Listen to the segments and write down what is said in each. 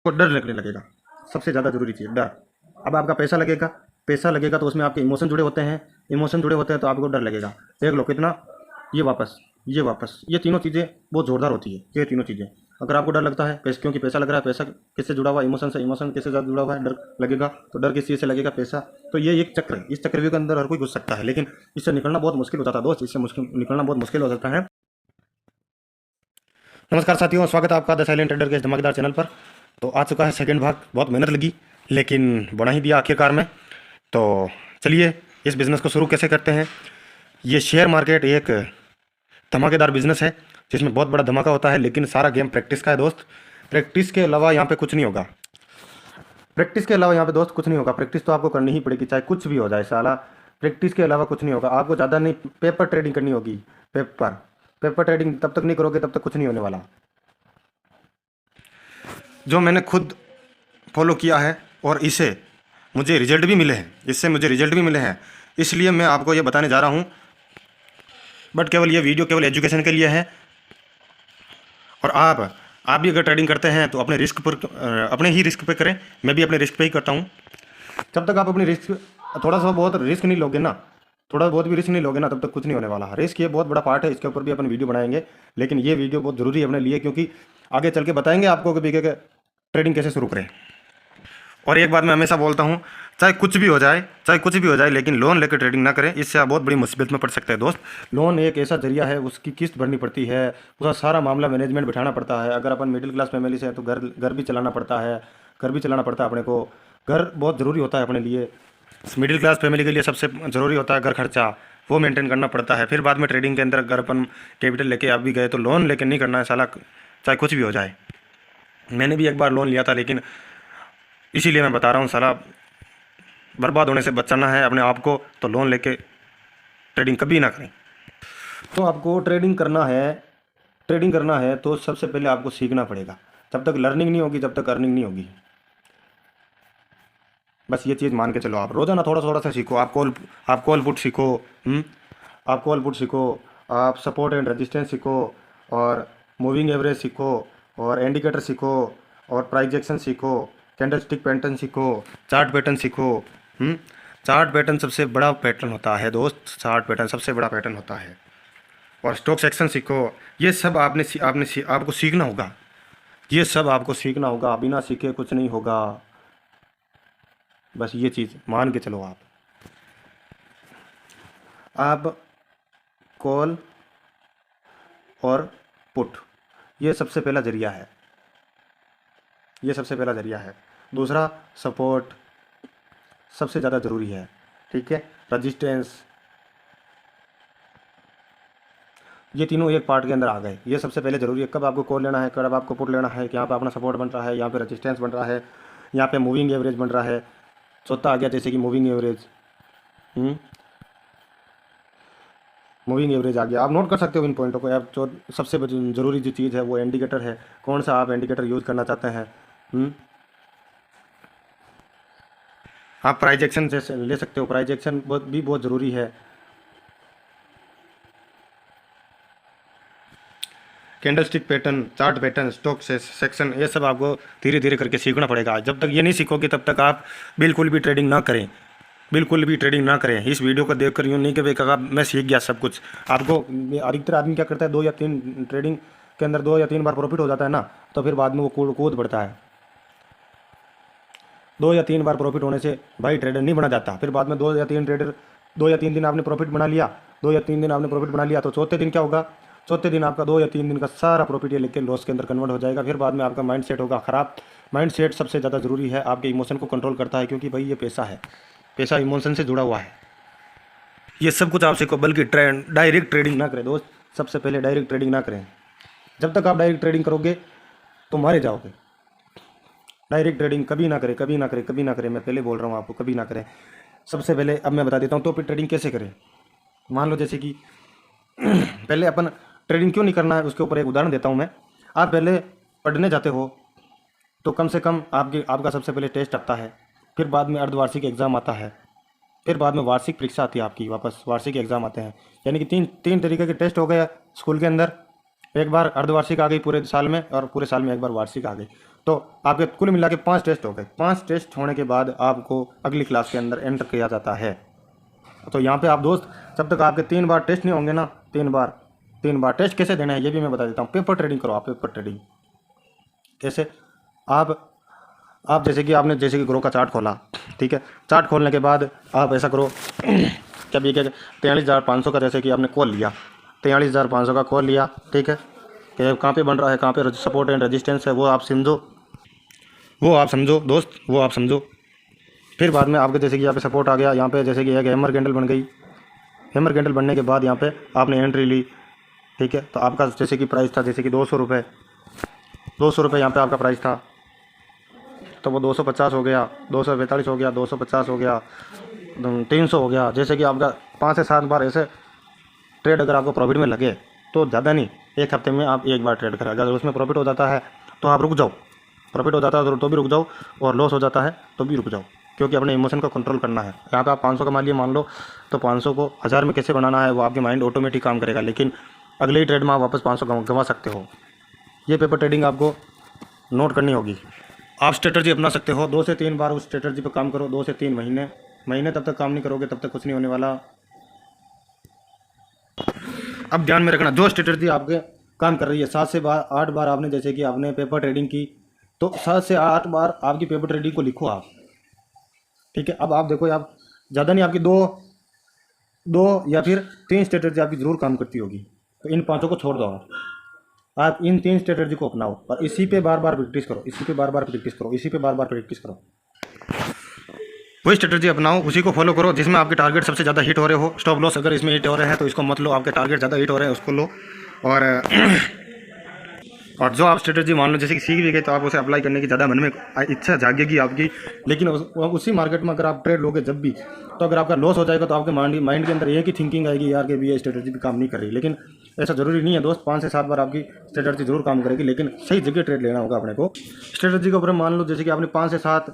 आपको डर लगने लगेगा। सबसे ज़्यादा ज़रूरी चीज़ डर। अब आपका पैसा लगेगा तो उसमें आपके इमोशन जुड़े होते हैं, इमोशन जुड़े होते हैं तो आपको डर लगेगा। देख लो कितना, ये वापस, ये वापस, ये तीनों चीज़ें बहुत ज़ोरदार होती है। ये तीनों चीज़ें अगर आपको डर लगता है पैसे, क्योंकि पैसा लग रहा है, पैसा किससे जुड़ा हुआ है? इमोशन से। इमोशन किससे ज़्यादा जुड़ा हुआ है? डर लगेगा। तो डर किस चीज़ से लगेगा? पैसा। तो ये एक चक्र है, इस चक्रव्यूह के अंदर हर कोई घुस सकता है, लेकिन इससे निकलना बहुत मुश्किल हो जाता है दोस्त, इससे मुश्किल निकलना बहुत मुश्किल हो जाता है। नमस्कार साथियों, स्वागत है आपका द साइलेंट ट्रेडर के इस धमाकेदार चैनल पर। तो आ चुका है सेकंड भाग। बहुत मेहनत लगी लेकिन बना ही दिया आखिरकार में। तो चलिए इस बिज़नेस को शुरू कैसे करते हैं। ये शेयर मार्केट एक धमाकेदार बिजनेस है जिसमें बहुत बड़ा धमाका होता है, लेकिन सारा गेम प्रैक्टिस का है दोस्त। प्रैक्टिस के अलावा यहाँ पे कुछ नहीं होगा। प्रैक्टिस के अलावा यहाँ पे दोस्त कुछ नहीं होगा। प्रैक्टिस तो आपको करनी ही पड़ेगी, चाहे कुछ भी हो जाए साला। प्रैक्टिस के अलावा कुछ नहीं होगा। आपको ज़्यादा नहीं, पेपर ट्रेडिंग करनी होगी। पेपर ट्रेडिंग तब तक नहीं करोगे तब तक कुछ नहीं होने वाला। जो मैंने खुद फॉलो किया है और इससे मुझे रिजल्ट भी मिले हैं, इसलिए मैं आपको ये बताने जा रहा हूँ। बट केवल ये वीडियो केवल एजुकेशन के लिए है। और आप भी अगर ट्रेडिंग करते हैं तो अपने ही रिस्क पे करें। मैं भी अपने रिस्क पे ही करता हूँ। जब तक आप अपनी रिस्क थोड़ा सा बहुत रिस्क नहीं लोगे ना, तब तक कुछ नहीं होने वाला। रिस्क ये बहुत बड़ा पार्ट है, इसके ऊपर भी अपन वीडियो बनाएंगे। लेकिन ये वीडियो बहुत ज़रूरी है अपने लिए, क्योंकि आगे चल के बताएंगे आपको कि बीके के ट्रेडिंग कैसे शुरू करें। और एक बात मैं हमेशा बोलता हूँ, चाहे कुछ भी हो जाए, लेकिन लोन लेकर ट्रेडिंग ना करें। इससे आप बहुत बड़ी मुसीबत में पड़ सकते हैं दोस्त। लोन एक ऐसा जरिया है, उसकी किस्त भरनी पड़ती है, उसका सारा मामला मैनेजमेंट बैठाना पड़ता है। अगर अपन मिडिल क्लास फैमिली से हैं तो घर भी चलाना पड़ता है। अपने को। घर बहुत ज़रूरी होता है अपने लिए। मिडिल क्लास फैमिली के लिए सबसे ज़रूरी होता है घर खर्चा, वो मेंटेन करना पड़ता है। फिर बाद में ट्रेडिंग के अंदर अगर अपन कैपिटल लेके आप भी गए तो लोन लेके नहीं करना है साला, चाहे कुछ भी हो जाए। मैंने भी एक बार लोन लिया था, लेकिन इसीलिए मैं बता रहा हूँ साला, बर्बाद होने से बचाना है अपने आप को तो लोन लेके ट्रेडिंग कभी ना करें। तो आपको ट्रेडिंग करना है तो सबसे पहले आपको सीखना पड़ेगा। जब तक लर्निंग नहीं होगी, जब तक अर्निंग नहीं होगी। बस ये चीज़ मान के चलो। आप रोज़ाना थोड़ा थोड़ा सा सीखो। आप कॉल पुट सीखो। आप सपोर्ट एंड रेजिस्टेंस सीखो, और मूविंग एवरेज सीखो, और इंडिकेटर सीखो, और प्राइस एक्शन सीखो, कैंडलस्टिक पैटर्न सीखो, चार्ट पैटर्न सीखो। चार्ट पैटर्न सबसे बड़ा पैटर्न होता है दोस्त, और स्टॉक सेक्शन सीखो। ये सब आपको सीखना होगा। बिना सीखे कुछ नहीं होगा। बस ये चीज़ मान के चलो। आप कॉल और पुट, ये सबसे पहला जरिया है। दूसरा सपोर्ट सबसे ज़्यादा ज़रूरी है, ठीक है। रजिस्टेंस, ये तीनों एक पार्ट के अंदर आ गए। ये सबसे पहले ज़रूरी है। कब आपको कॉल लेना है, कब आपको पुट लेना है, यहाँ पे अपना सपोर्ट बन रहा है, यहाँ पे रजिस्टेंस बन रहा है, यहाँ पे मूविंग एवरेज बन रहा है। चौथा आ गया जैसे कि मूविंग एवरेज आ गया। आप नोट कर सकते हो इन पॉइंटों को। आप जो सबसे ज़रूरी जो चीज़ है वो इंडिकेटर है। कौन सा आप इंडिकेटर यूज़ करना चाहते हैं। आप प्राइस एक्शन जैसे ले सकते हो। प्राइस एक्शन बहुत ज़रूरी है। Candlestick pattern, chart pattern, stock section, ये सब आपको धीरे धीरे करके सीखना पड़ेगा। जब तक ये नहीं सीखोगे तब तक आप बिल्कुल भी ट्रेडिंग ना करें। इस वीडियो को देखकर यूँ नहीं कि भाई कहा मैं सीख गया सब कुछ। आपको अधिकतर आदमी क्या करता है, 2 या 3 ट्रेडिंग के अंदर 2 या 3 बार प्रॉफिट हो जाता है ना, तो फिर बाद में वो कूद पड़ता है। 2 या 3 बार प्रॉफिट होने से भाई ट्रेडर नहीं बना जाता। फिर बाद में 2 या 3 दिन आपने प्रॉफिट बना लिया, तो चौथे दिन क्या होगा? चौथे दिन आपका 2 या 3 दिन का सारा प्रॉफिट ये लेके लॉस के अंदर कन्वर्ट हो जाएगा। फिर बाद में आपका माइंड सेट होगा ख़राब। माइंड सेट सबसे ज़्यादा ज़रूरी है, आपके इमोशन को कंट्रोल करता है, क्योंकि भाई ये पैसा है, पैसा इमोशन से जुड़ा हुआ है। ये सब कुछ आप सीखो, बल्कि डायरेक्ट ट्रेडिंग ना करें दोस्त। सबसे पहले डायरेक्ट ट्रेडिंग ना करें। जब तक आप डायरेक्ट ट्रेडिंग करोगे तो मारे जाओगे। डायरेक्ट ट्रेडिंग कभी ना करें। मैं पहले बोल रहा हूँ आपको, कभी ना करें। सबसे पहले अब मैं बता देता हूँ तो ट्रेडिंग कैसे करें। मान लो जैसे कि पहले अपन ट्रेडिंग क्यों नहीं करना है, उसके ऊपर एक उदाहरण देता हूँ मैं। आप पहले पढ़ने जाते हो तो कम से कम आपका सबसे पहले टेस्ट आता है, फिर बाद में अर्धवार्षिक एग्ज़ाम आता है, फिर बाद में वार्षिक परीक्षा आती है आपकी, वापस वार्षिक एग्ज़ाम आते हैं। यानी कि तीन तरीके के टेस्ट हो गए स्कूल के अंदर। एक बार अर्धवार्षिक आ गई पूरे साल में, और पूरे साल में एक बार वार्षिक आ गई। तो आपके कुल मिला के 5 टेस्ट हो गए। 5 टेस्ट होने के बाद आपको अगली क्लास के अंदर एंटर किया जाता है। तो यहाँ पे आप दोस्त, जब तक आपके 3 बार टेस्ट नहीं होंगे ना, 3 बार टेस्ट कैसे देना है ये भी मैं बता देता हूँ। पेपर ट्रेडिंग करो आप, पेपर ट्रेडिंग कैसे। आप जैसे कि ग्रो का चार्ट खोला, ठीक है। चार्ट खोलने के बाद आप ऐसा करो जब ये क्या 43,500 का जैसे कि आपने कॉल लिया, 43,500 का कॉल लिया, ठीक है। कि कहाँ पे बन रहा है, कहाँ पे सपोर्ट एंड रेजिस्टेंस है, वो आप समझो दोस्त, वो आप समझो। फिर बाद में आपके जैसे कि यहाँ पे सपोर्ट आ गया, यहाँ पे जैसे कि एक हैमर कैंडल बन गई। हैमर कैंडल बनने के बाद यहाँ पे आपने एंट्री ली, ठीक है। तो आपका जैसे कि प्राइस था जैसे कि 200 रुपये, 200 रुपये यहाँ पे आपका प्राइस था। तो वो 250 हो गया, 245 हो गया, 250 हो गया, 300 हो गया। जैसे कि आपका 5 से 7 बार ऐसे ट्रेड अगर आपको प्रॉफिट में लगे तो ज़्यादा नहीं, एक हफ्ते में आप एक बार ट्रेड करें। अगर उसमें प्रॉफिट हो जाता है तो आप रुक जाओ, प्रॉफिट हो जाता है तो भी रुक जाओ, और लॉस हो जाता है तो भी रुक जाओ, क्योंकि अपने इमोशन को कंट्रोल करना है। यहाँ पे आप 500 कमा लिए मान लो, तो 500 को 1000 में कैसे बनाना है वो आपके माइंड ऑटोमेटिक काम करेगा, लेकिन अगले ही ट्रेड में आप वापस 500 गंवा सकते हो। ये पेपर ट्रेडिंग आपको नोट करनी होगी। आप स्ट्रेटजी अपना सकते हो, 2 से 3 बार उस स्ट्रेटजी पर काम करो, 2 से 3 महीने तब तक काम नहीं करोगे तब तक कुछ नहीं होने वाला। अब ध्यान में रखना, जो स्ट्रेटजी आपके काम कर रही है, 7 से 8 बार आपने जैसे कि आपने पेपर ट्रेडिंग की, तो 7 से 8 बार आपकी पेपर ट्रेडिंग को लिखो आप, ठीक है। अब आप देखो, आप ज़्यादा नहीं, आपकी दो या फिर 3 स्ट्रेटजी आपकी ज़रूर काम करती होगी, तो इन 5 को छोड़ दो। आप इन 3 स्ट्रेटजी को अपनाओ और इसी पे बार बार प्रैक्टिस करो, इसी पे बार बार प्रैक्टिस करो, इसी पे बार बार प्रैक्टिस करो। वही स्ट्रेटजी अपनाओ, उसी को फॉलो करो जिसमें आपके टारगेट सबसे ज़्यादा हिट हो रहे हो। स्टॉप लॉस अगर इसमें हिट हो रहे हैं तो इसको मत लो, आपके टारगेट ज़्यादा हिट हो रहे हैं उसको लो। और जो आप स्ट्रेटजी मान लो जैसे कि सीख भी गए तो आप उसे अप्लाई करने की ज़्यादा मन में इच्छा जागेगी आपकी, लेकिन उसी मार्केट में अगर आप ट्रेड लोगे जब भी, तो अगर आपका लॉस हो जाएगा तो आपके माइंड के अंदर एक ही थिंकिंग आएगी, यार कि भी ये स्ट्रेटजी भी काम नहीं कर रही। लेकिन ऐसा ज़रूरी नहीं है दोस्त, 5 से 7 बार आपकी स्ट्रेटजी जरूर काम करेगी, लेकिन सही जगह ट्रेड लेना होगा अपने को। स्ट्रेटजी के ऊपर मान लो जैसे कि आपने 5 से 7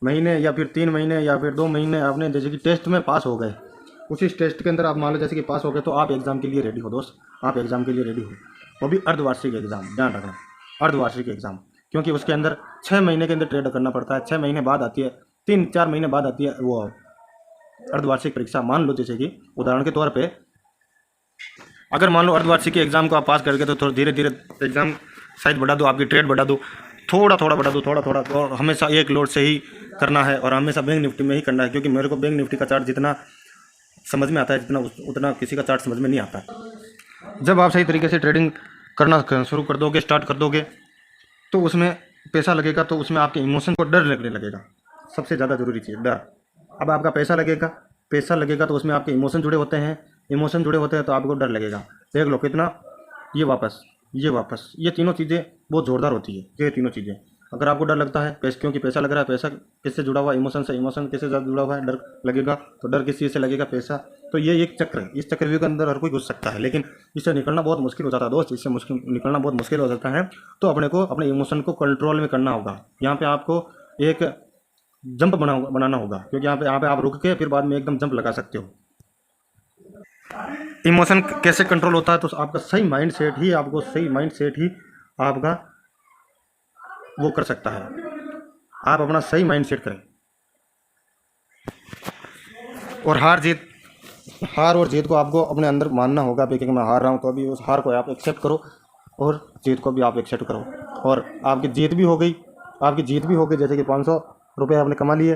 महीने या फिर 3 महीने या फिर 2 महीने आपने जैसे कि टेस्ट में पास हो गए, उसी टेस्ट के अंदर आप मान लो जैसे कि पास हो गए, तो आप एग्ज़ाम के लिए रेडी हो दोस्त, आप एग्ज़ाम के लिए रेडी हो। वो भी अर्धवार्षिक एग्ज़ाम, ध्यान रखना, अर्धवार्षिक एग्ज़ाम, क्योंकि उसके अंदर 6 महीने के अंदर ट्रेड करना पड़ता है। 6 महीने बाद आती है, 3-4 महीने बाद आती है वो अर्धवार्षिक परीक्षा। मान लो जैसे कि उदाहरण के तौर पे, अगर मान लो अर्धवार्षिक के एग्ज़ाम को आप पास कर गए तो थोड़ा धीरे धीरे एग्ज़ाम साइज बढ़ा दो, आपकी ट्रेड बढ़ा दो, थोड़ा थोड़ा बढ़ा दो, थोड़ा थोड़ा, और हमेशा एक लोड से ही करना है और हमेशा बैंक निफ्टी में ही करना है, क्योंकि मेरे को बैंक निफ्टी का चार्ट जितना समझ में आता है उतना किसी का चार्ट समझ में नहीं आता। जब आप सही तरीके से ट्रेडिंग करना शुरू कर दोगे, स्टार्ट कर दोगे, तो उसमें पैसा लगेगा, तो उसमें आपके इमोशन को डर लगने लगेगा। सबसे ज़्यादा ज़रूरी चीज़ डर। अब आपका पैसा लगेगा तो उसमें आपके इमोशन जुड़े होते हैं, तो आपको डर लगेगा। देख लो कितना, ये वापस, ये तीनों चीज़ें बहुत ज़ोरदार होती है। ये तीनों चीज़ें अगर आपको डर लगता है, क्योंकि पैसा लग रहा है, पैसा किससे जुड़ा हुआ है, इमोशन से, इमोशन किससे ज़्यादा जुड़ा हुआ है, डर लगेगा, तो डर किस चीज़ से लगेगा, पैसा। तो ये एक चक्र है, इस चक्रव्यूह के अंदर हर कोई घुस सकता है, लेकिन इससे निकलना बहुत मुश्किल हो जाता है दोस्त, निकलना बहुत मुश्किल हो जाता है। तो अपने को अपने इमोशन को कंट्रोल में करना होगा। यहाँ पे आपको एक जंप बनाना होगा, क्योंकि यहाँ पे आप रुक के फिर बाद में एकदम जंप लगा सकते हो। इमोशन कैसे कंट्रोल होता है, तो आपका सही माइंड सेट ही आपका वो कर सकता है। आप अपना सही माइंड सेट करें, और हार और जीत को आपको अपने अंदर मानना होगा कि मैं हार रहा हूँ, तो अभी उस हार को आप एक्सेप्ट करो और जीत को भी आप एक्सेप्ट करो। और आपकी जीत भी हो गई, जैसे कि 500 रुपये आपने कमा लिए,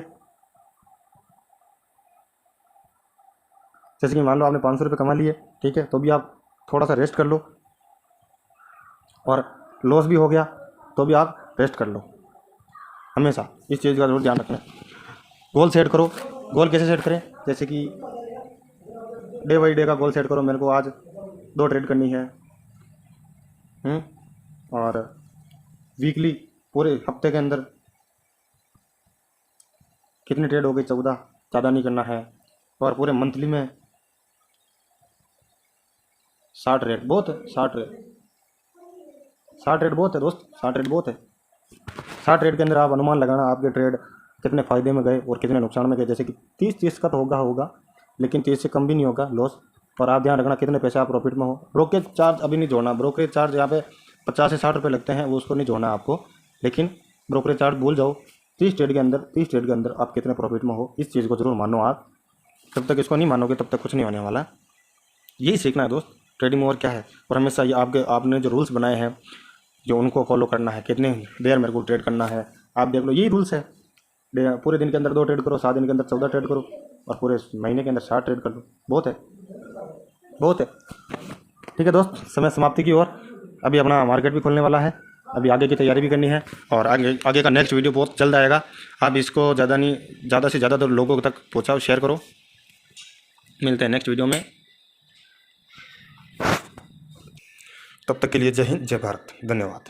जैसे कि मान लो आपने 500 रुपये कमा लिए, ठीक है। तो भी आप थोड़ा सा रेस्ट कर लो, और लॉस भी हो गया तो भी आप रेस्ट कर लो। हमेशा इस चीज़ का जरूर ध्यान रखना। गोल सेट करो। गोल कैसे सेट करें, जैसे कि डे बाई डे का गोल सेट करो। मेरे को आज 2 ट्रेड करनी है, और वीकली पूरे हफ्ते के अंदर कितनी ट्रेड हो गई, 14, ज़्यादा नहीं करना है। और पूरे मंथली में 60 ट्रेड बहुत है, 60 ट्रेड बहुत है दोस्त, 60 ट्रेड बहुत है। 60 ट्रेड के अंदर आप अनुमान लगाना आपके ट्रेड कितने फ़ायदे में गए और कितने नुकसान में गए। जैसे कि 30 का तो होगा, लेकिन 30 से कम भी नहीं होगा लॉस, और आप ध्यान रखना कितने पैसे आप प्रॉफिट में हो। ब्रोकरेज चार्ज अभी नहीं जोड़ना, ब्रोकरेज चार्ज यहाँ पे 50 से 60 रुपये लगते हैं, वो उसको नहीं जोड़ना आपको। लेकिन ब्रोकरेज चार्ज भूल जाओ। 30 ट्रेड के अंदर आप कितने प्रॉफिट में हो, इस चीज़ को जरूर मानो आप। जब तक इसको नहीं मानोगे तब तक कुछ नहीं होने वाला। यही सीखना है दोस्त, ट्रेडिंग में और क्या है। और हमेशा ये आपने जो रूल्स बनाए हैं जो उनको फॉलो करना है, कितने देर मेरे को ट्रेड करना है। आप देख लो, यही रूल्स है। पूरे दिन के अंदर 2 ट्रेड करो, 7 दिन के अंदर 14 ट्रेड करो, और पूरे महीने के अंदर 60 ट्रेड कर लो। बहुत है, बहुत है। ठीक है दोस्त, समय समाप्ति की ओर। अभी अपना मार्केट भी खोलने वाला है, अभी आगे की तैयारी भी करनी है, और आगे का नेक्स्ट वीडियो बहुत जल्द आएगा। आप इसको ज़्यादा से ज़्यादा लोगों तक पहुँचाओ, शेयर करो। मिलते हैं नेक्स्ट वीडियो में, तब तक के लिए जय हिंद, जय भारत, धन्यवाद।